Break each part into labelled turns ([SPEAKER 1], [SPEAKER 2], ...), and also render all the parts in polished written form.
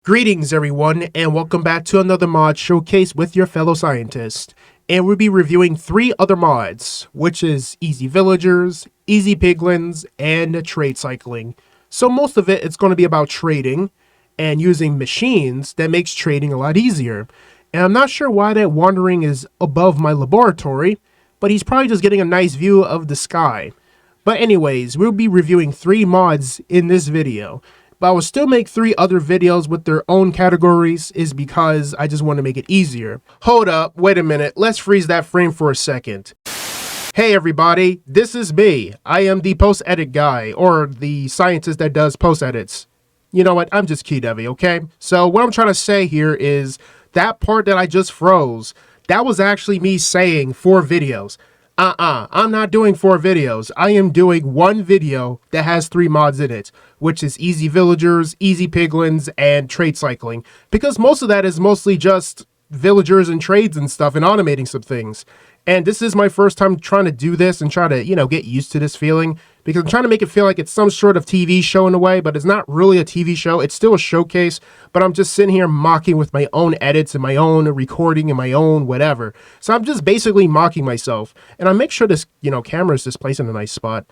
[SPEAKER 1] Greetings everyone, and welcome back to another mod showcase with your fellow scientist. And we'll be reviewing 3 other mods, which is Easy Villagers, Easy Piglins, and Trade Cycling. So most of it's going to be about trading and using machines that makes trading a lot easier. And I'm not sure why that wandering is above my laboratory, but he's probably just getting a nice view of the sky. But anyways, we'll be reviewing 3 mods in this video. But I will still make 3 other videos with their own categories is because I just want to make it easier. Hold up, wait a minute, let's freeze that frame for a second. Hey everybody, this is me. I am the post-edit guy, or the scientist that does post-edits. You know what, I'm just KeyDevy, okay? So what I'm trying to say here is that part that I just froze, that was actually me saying 4 videos. I'm not doing 4 videos. I am doing 1 video that has 3 mods in it, which is Easy Villagers, Easy Piglins, and Trade Cycling. Because most of that is mostly just villagers and trades and stuff and automating some things. And this is my first time trying to do this and try to, get used to this feeling. Because I'm trying to make it feel like it's some sort of TV show in a way, but it's not really a TV show. It's still a showcase, but I'm just sitting here mocking with my own edits and my own recording and my own whatever. So I'm just basically mocking myself. And I make sure this, camera is just placed in a nice spot.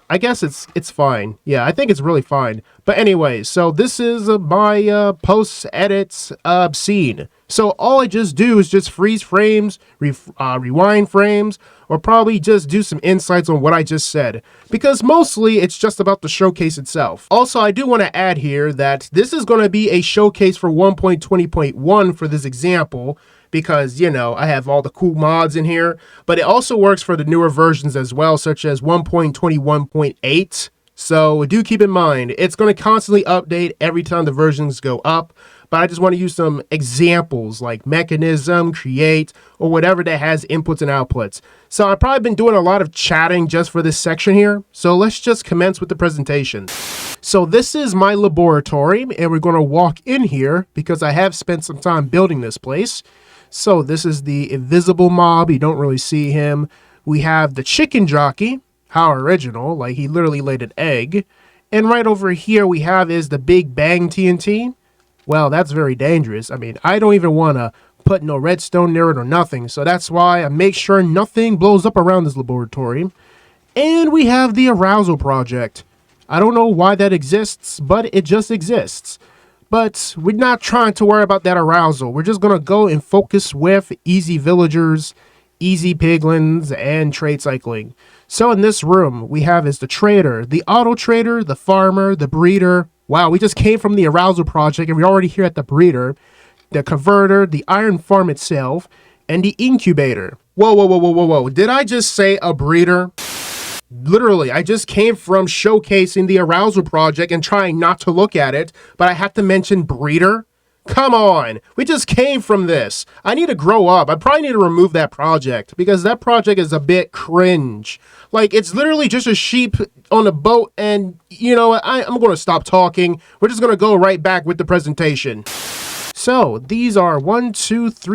[SPEAKER 1] I guess it's fine. Yeah, I think it's really fine. But anyway, so this is my post-edit scene. So all I just do is just freeze frames, rewind frames, or probably just do some insights on what I just said. Because mostly it's just about the showcase itself. Also, I do want to add here that this is going to be a showcase for 1.20.1 for this example. Because, I have all the cool mods in here, but it also works for the newer versions as well, such as 1.21.8. So do keep in mind, it's going to constantly update every time the versions go up, but I just want to use some examples like mechanism, create, or whatever that has inputs and outputs. So I've probably been doing a lot of chatting just for this section here, so let's just commence with the presentation. So this is my laboratory, and we're going to walk in here because I have spent some time building this place. So this is the invisible mob. You don't really see him. We have the chicken jockey. How original. Like he literally laid an egg. And right over here we have is the Big Bang TNT. Well, that's very dangerous. I mean, I don't even want to put no redstone near it or nothing. So that's why I make sure nothing blows up around this laboratory. And we have the Arousal Project. I don't know why that exists, but it just exists. But we're not trying to worry about that arousal. We're just going to go and focus with Easy Villagers, Easy Piglins, and Trade Cycling. So in this room, we have is the trader, the auto trader, the farmer, the breeder. Wow, we just came from the Arousal Project and we're already here at the breeder, the converter, the iron farm itself, and the incubator. Whoa. Did I just say a breeder? Literally, I just came from showcasing the Arousal Project and trying not to look at it, but I had to mention breeder? Come on, we just came from this. I need to grow up. I probably need to remove that project because that project is a bit cringe. Like, it's literally just a sheep on a boat and, I'm going to stop talking. We're just going to go right back with the presentation. So these are 7 pieces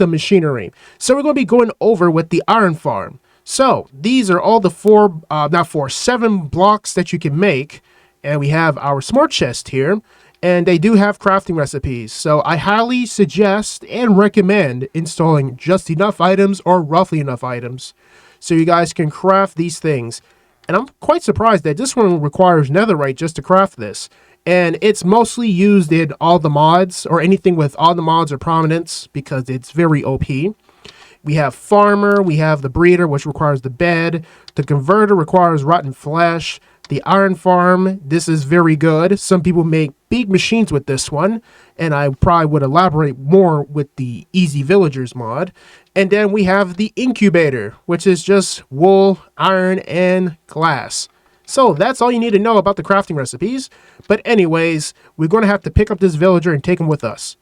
[SPEAKER 1] of machinery. So we're going to be going over with the iron farm. So these are all the 7 blocks that you can make. And we have our smart chest here. And they do have crafting recipes. So I highly suggest and recommend installing just enough items or roughly enough items. So you guys can craft these things. And I'm quite surprised that this one requires netherite just to craft this. And it's mostly used in all the mods or anything with all the mods or prominence because it's very OP. We have farmer, we have the breeder, which requires the bed. The converter requires rotten flesh. The iron farm, this is very good. Some people make big machines with this one, and I probably would elaborate more with the Easy Villagers mod. And then we have the incubator, which is just wool, iron, and glass. So that's all you need to know about the crafting recipes. But anyways, we're going to have to pick up this villager and take him with us.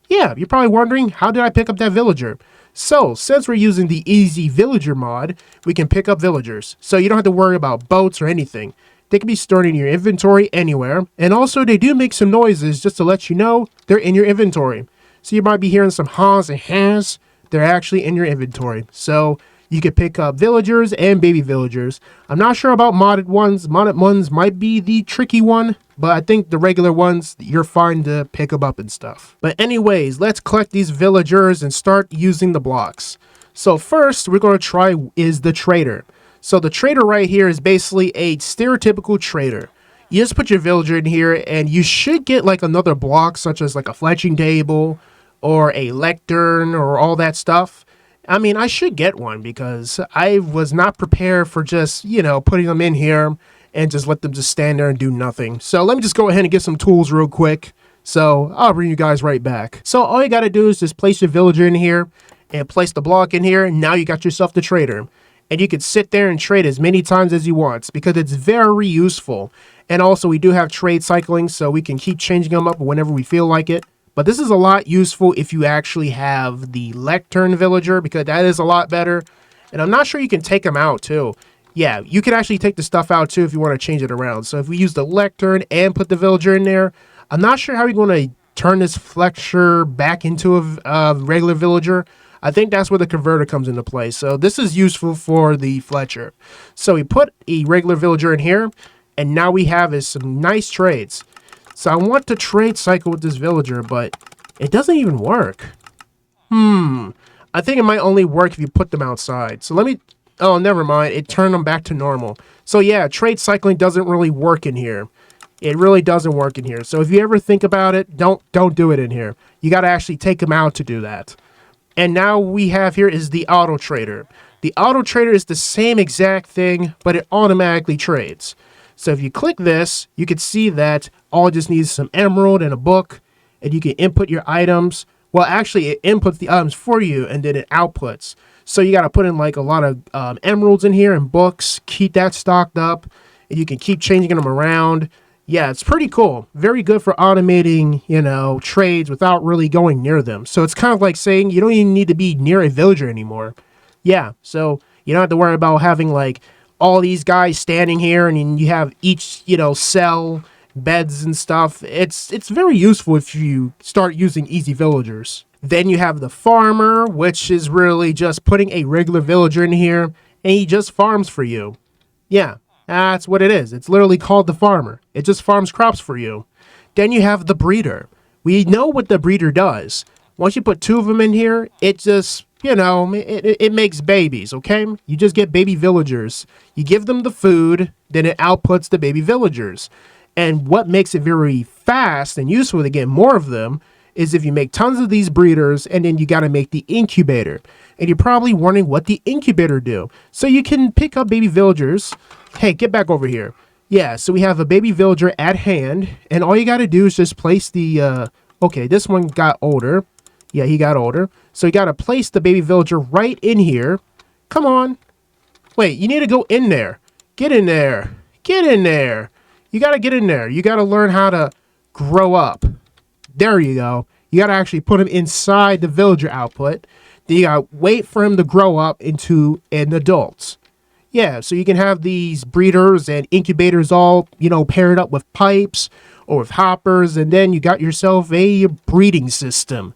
[SPEAKER 1] Yeah, you're probably wondering, how did I pick up that villager? So, since we're using the Easy Villager mod, we can pick up villagers. So you don't have to worry about boats or anything. They can be stored in your inventory anywhere. And also, they do make some noises just to let you know they're in your inventory. So you might be hearing some haws and has. They're actually in your inventory. So You could pick up villagers and baby villagers. I'm not sure about modded ones. Modded ones might be the tricky one, but I think the regular ones, you're fine to pick them up and stuff. But anyways, let's collect these villagers and start using the blocks. So first, we're going to try is the trader. So the trader right here is basically a stereotypical trader. You just put your villager in here and you should get like another block, such as like a fletching table or a lectern or all that stuff. I mean, I should get one because I was not prepared for just, putting them in here and just let them just stand there and do nothing. So let me just go ahead and get some tools real quick. So I'll bring you guys right back. So all you got to do is just place your villager in here and place the block in here. And now you got yourself the trader. And you can sit there and trade as many times as you want because it's very useful. And also we do have trade cycling, so we can keep changing them up whenever we feel like it. But this is a lot useful if you actually have the lectern villager, because that is a lot better. And I'm not sure you can take them out too. Yeah, you can actually take the stuff out too if you want to change it around. So if we use the lectern and put the villager in there, I'm not sure how we're going to turn this flexure back into a regular villager. I think that's where the converter comes into play. So this is useful for the Fletcher. So we put a regular villager in here, and now we have is some nice trades. So I want to trade cycle with this villager, but it doesn't even work. I think it might only work if you put them outside. So let me, oh, never mind. It turned them back to normal. So yeah, trade cycling doesn't really work in here. It really doesn't work in here. So if you ever think about it, don't do it in here. You got to actually take them out to do that. And now we have here is the auto trader. The auto trader is the same exact thing, but it automatically trades. So if you click this, you can see that all it just needs some emerald and a book, and you can input your items. Well, actually, it inputs the items for you, and then it outputs. So you got to put in like a lot of emeralds in here and books, keep that stocked up, and you can keep changing them around. Yeah, it's pretty cool. Very good for automating, trades without really going near them. So it's kind of like saying you don't even need to be near a villager anymore. Yeah, so you don't have to worry about having like all these guys standing here and you have each, cell, beds and stuff. It's very useful if you start using easy villagers. Then you have the farmer, which is really just putting a regular villager in here and he just farms for you. Yeah. That's what it is. It's literally called the farmer. It just farms crops for you. Then you have the breeder. We know what the breeder does. Once you put two of them in here, it just, it makes babies, okay? You just get baby villagers. You give them the food, then it outputs the baby villagers. And what makes it very fast and useful to get more of them is if you make tons of these breeders and then you got to make the incubator. And you're probably wondering what the incubator do. So you can pick up baby villagers. Hey, get back over here. Yeah, so we have a baby villager at hand, and all you got to do is just place the, okay, this one got older. Yeah, he got older. So you got to place the baby villager right in here. Come on. Wait, you need to go in there. Get in there. Get in there. You got to get in there. You got to learn how to grow up. There you go. You got to actually put him inside the villager output. Then you got to wait for him to grow up into an adult. Yeah, so you can have these breeders and incubators all, paired up with pipes or with hoppers, and then you got yourself a breeding system.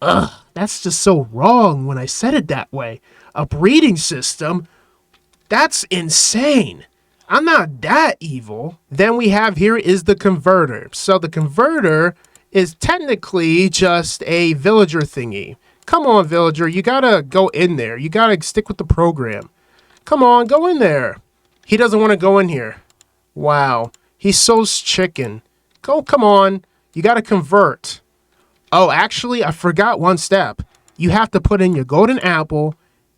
[SPEAKER 1] Ugh, that's just so wrong when I said it that way. A breeding system? That's insane. I'm not that evil. Then we have here is the converter. So the converter is technically just a villager thingy. Come on, villager, you gotta go in there. You gotta stick with the program. Come on, go in there. He doesn't want to go in here. Wow. He's so chicken. Come on. You got to convert. Oh, actually, I forgot one step. You have to put in your golden apple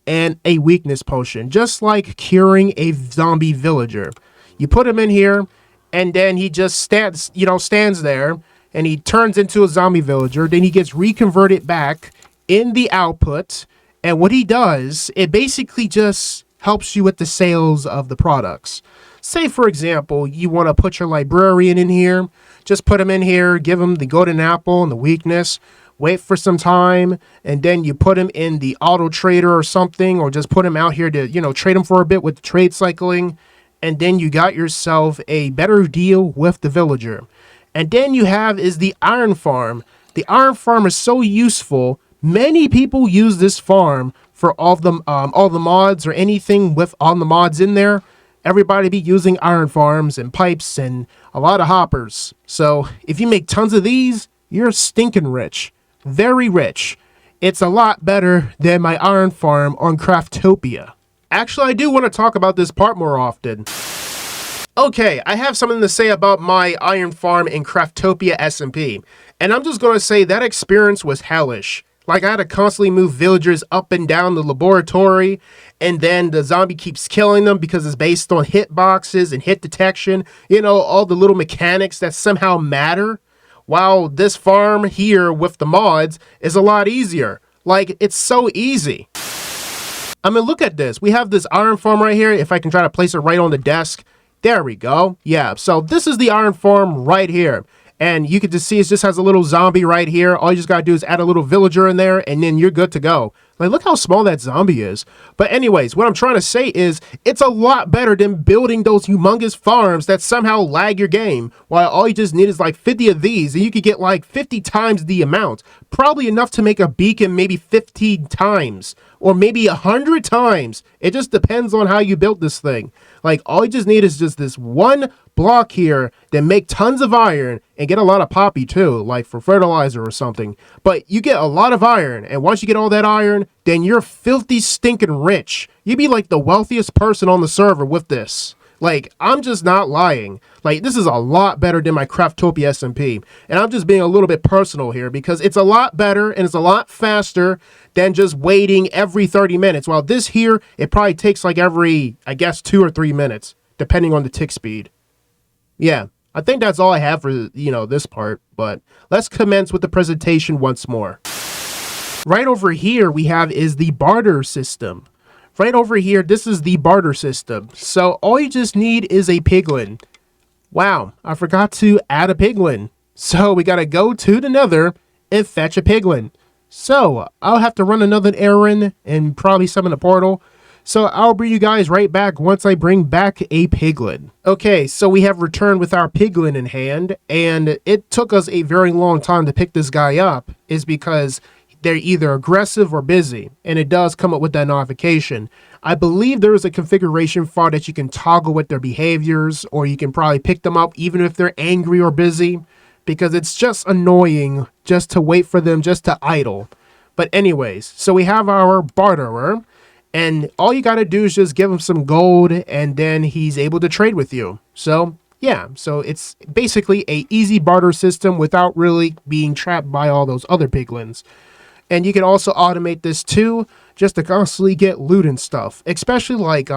[SPEAKER 1] and a weakness potion, just like curing a zombie villager. You put him in here, and then he just stands there, and he turns into a zombie villager. Then he gets reconverted back in the output. And what he does, it basically just helps you with the sales of the products. Say, for example, you want to put your librarian in here. Just put him in here, give him the golden apple and the weakness, wait for some time, and then you put him in the auto trader or something, or just put him out here to, trade him for a bit with trade cycling, and then you got yourself a better deal with the villager. And then you have is the iron farm. The iron farm is so useful. Many people use this farm for all the mods or anything with all the mods in there, everybody be using iron farms and pipes and a lot of hoppers. So if you make tons of these, you're stinking rich. Very rich. It's a lot better than my iron farm on Craftopia. Actually, I do want to talk about this part more often. Okay, I have something to say about my iron farm in Craftopia SMP, and I'm just going to say that experience was hellish. Like, I had to constantly move villagers up and down the laboratory, and then the zombie keeps killing them because it's based on hitboxes and hit detection, you know, all the little mechanics that somehow matter. While this farm here with the mods is a lot easier. Like, it's so easy. I mean, look at this. We have this iron farm right here. If I can try to place it right on the desk. There we go. Yeah, so this is the iron farm right here. And you can just see it just has a little zombie right here. All you just got to do is add a little villager in there, and then you're good to go. Like, look how small that zombie is. But anyways, what I'm trying to say is it's a lot better than building those humongous farms that somehow lag your game, while all you just need is like 50 of these, and you could get like 50 times the amount. Probably enough to make a beacon maybe 15 times, or maybe 100 times. It just depends on how you built this thing. Like, all you just need is just this one block here, then make tons of iron and get a lot of poppy too, like for fertilizer or something. But you get a lot of iron, and once you get all that iron, then you're filthy stinking rich. You'd be like the wealthiest person on the server with this. Like, I'm just not lying. Like, this is a lot better than my Craftopia SMP. And I'm just being a little bit personal here because it's a lot better and it's a lot faster than just waiting every 30 minutes. While this here, it probably takes like every, I guess, 2 or 3 minutes, depending on the tick speed. Yeah, I think that's all I have for, you know, this part. But let's commence with the presentation once more. Right over here we have is the barter system. Right over here, this is the barter system. So all you just need is a piglin. Wow, I forgot to add a piglin. So we gotta go to the nether and fetch a piglin. So I'll have to run another errand and probably summon a portal. So I'll bring you guys right back once I bring back a piglin. Okay, so we have returned with our piglin in hand, and it took us a very long time to pick this guy up, is because they're either aggressive or busy, and it does come up with that notification. I believe there is a configuration file that you can toggle with their behaviors, or you can probably pick them up even if they're angry or busy, because it's just annoying just to wait for them just to idle. But anyways, so we have our barterer, and all you gotta do is just give him some gold, and then he's able to trade with you. So yeah, so it's basically a easy barter system without really being trapped by all those other piglins. And you can also automate this too, just to constantly get loot and stuff, especially like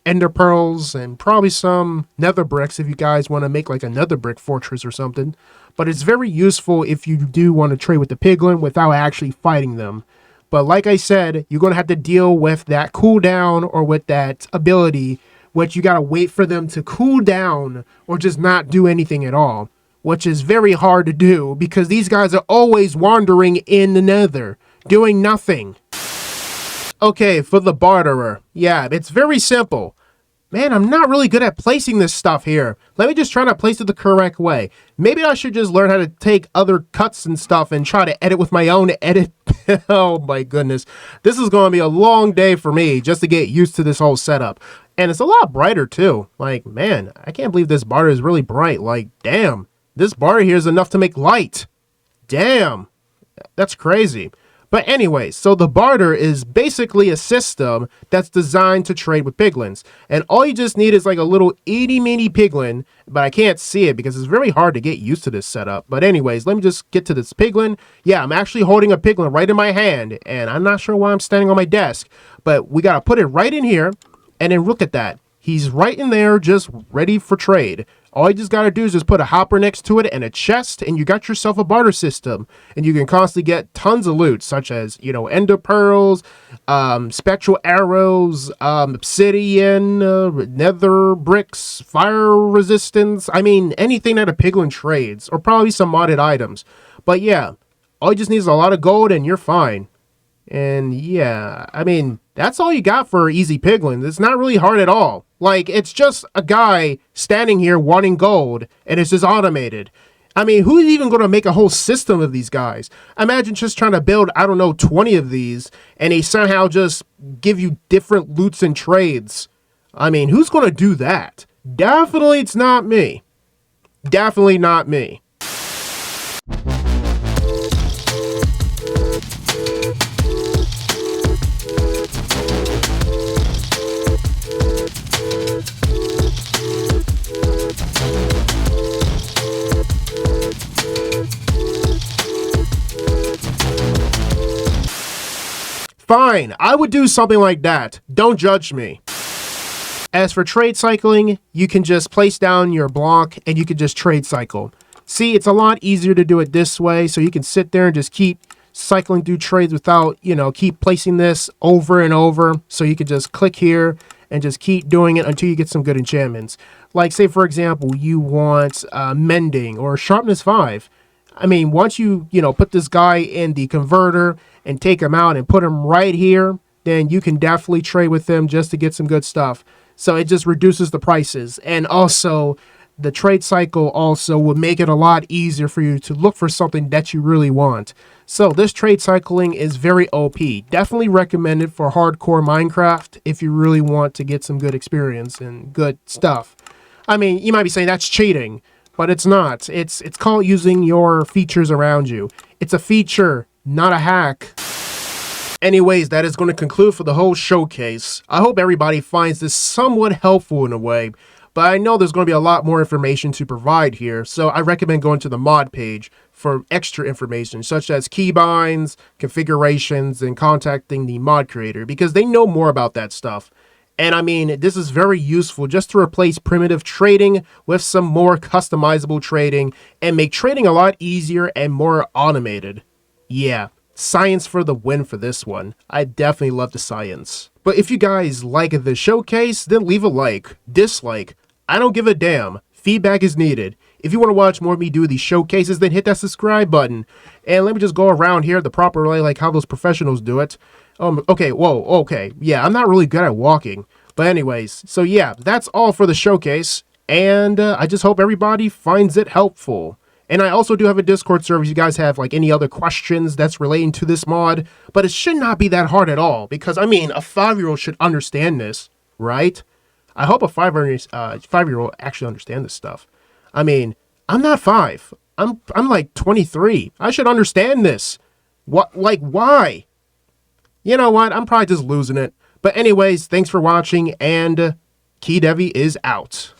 [SPEAKER 1] ender pearls and probably some nether bricks if you guys want to make like a nether brick fortress or something. But it's very useful if you do want to trade with the piglin without actually fighting them. But like I said, you're going to have to deal with that cooldown or with that ability, which you got to wait for them to cool down or just not do anything at all, which is very hard to do because these guys are always wandering in the nether, doing nothing. Okay, for the barterer. Yeah, it's very simple. Man, I'm not really good at placing this stuff here. Let me just try to place it the correct way. Maybe I should just learn how to take other cuts and stuff and try to edit with my own edit. Oh my goodness. This is going to be a long day for me just to get used to this whole setup. And it's a lot brighter too. Like, man, I can't believe this bar is really bright. Like, damn. This bar here is enough to make light. Damn. That's crazy. But anyways, so the barter is basically a system that's designed to trade with piglins. And all you just need is like a little itty bitty piglin, but I can't see it because it's very hard to get used to this setup. But anyways, let me just get to this piglin. Yeah, I'm actually holding a piglin right in my hand, and I'm not sure why I'm standing on my desk, but we gotta put it right in here, and then look at that. He's right in there, just ready for trade. All you just got to do is just put a hopper next to it and a chest, and you got yourself a barter system. And you can constantly get tons of loot, such as, you know, ender pearls, spectral arrows, obsidian, nether bricks, fire resistance. I mean, anything that a piglin trades, or probably some modded items. But yeah, all you just need is a lot of gold, and you're fine. And yeah, I mean, that's all you got for easy piglins. It's not really hard at all. Like, it's just a guy standing here wanting gold, and it's just automated. I mean, who's even going to make a whole system of these guys? Imagine just trying to build, I don't know, 20 of these, and they somehow just give you different loots and trades. I mean, who's going to do that? Definitely it's not me. Definitely not me. Fine, I would do something like that. Don't judge me. As for trade cycling, you can just place down your block and you can just trade cycle. See, it's a lot easier to do it this way, so you can sit there and just keep cycling through trades without, keep placing this over and over. So you can just click here and just keep doing it until you get some good enchantments. Like, say, for example, you want mending or sharpness 5. I mean, once you, put this guy in the converter and take him out and put him right here, then you can definitely trade with him just to get some good stuff. So it just reduces the prices. And also, the trade cycle also would make it a lot easier for you to look for something that you really want. So this trade cycling is very OP. Definitely recommended for hardcore Minecraft if you really want to get some good experience and good stuff. I mean, you might be saying that's cheating, but it's not. It's called using your features around you. It's a feature, not a hack. Anyways, that is going to conclude for the whole showcase. I hope everybody finds this somewhat helpful in a way, but I know there's going to be a lot more information to provide here, so I recommend going to the mod page for extra information, such as keybinds, configurations, and contacting the mod creator, because they know more about that stuff. And I mean, this is very useful just to replace primitive trading with some more customizable trading and make trading a lot easier and more automated. Yeah. Science for the win for this one. I definitely love the science. But if you guys like the showcase, then leave a like. Dislike, I don't give a damn. Feedback is needed. If you want to watch more of me do these showcases, then hit that subscribe button. And let me just go around here the proper way, like how those professionals do it. Okay, whoa, okay. Yeah, I'm not really good at walking. But anyways, so yeah, that's all for the showcase. And I just hope everybody finds it helpful. And I also do have a Discord server if you guys have like any other questions that's relating to this mod. But it should not be that hard at all. Because, I mean, a 5-year-old should understand this, right? I hope a 5-year-old actually understand this stuff. I mean, I'm not 5. I'm like 23. I should understand this. What? Like, why? You know what? I'm probably just losing it. But anyways, thanks for watching. And KeyDevy is out.